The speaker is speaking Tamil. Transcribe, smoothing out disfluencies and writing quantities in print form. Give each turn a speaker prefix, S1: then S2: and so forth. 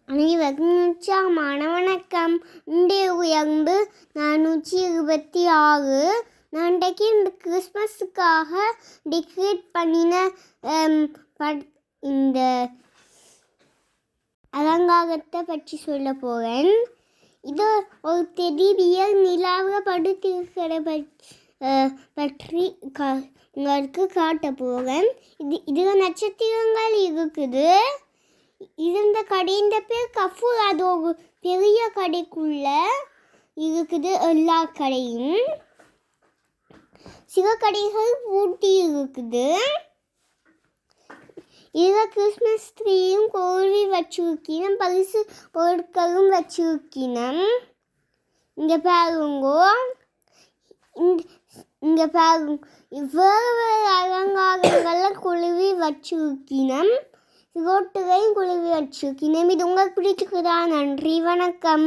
S1: அனைவருக்கும் உற்சாகமான வணக்கம். இன்றைய உயர்ந்து 426. நான் இன்றைக்கு இந்த கிறிஸ்மஸுக்காக டெக்கரேட் பண்ணின இந்த அலங்காரத்தை பற்றி சொல்ல போகிறேன். இது ஒரு தெரியவியல் நிலாவில் படுத்திருக்கிற பற்றி உங்களுக்கு காட்ட போகிறேன். இதில் நட்சத்திரங்கள் இருக்குது. இந்த கடையின் பேர் கஃபூர். அது ஒரு பெரிய கடைக்குள்ள இருக்குது. எல்லா கடையும் சில கடைகள் பூட்டி இருக்குது. இதில் கிறிஸ்மஸ் ட்ரீயும் கோழி வச்சிருக்கணும், பரிசு பொருட்களும் வச்சிருக்கணும். இங்கே பாருங்கோ, இங்கே பாருங்க, வேறு வேறு அலங்காரங்களை குழுவி வச்சிருக்கணும். ரோட்டுகளையும் குழுவி வச்சிருக்கணும். இது உங்களுக்கு பிடிச்சிருக்குதா? நன்றி, வணக்கம்.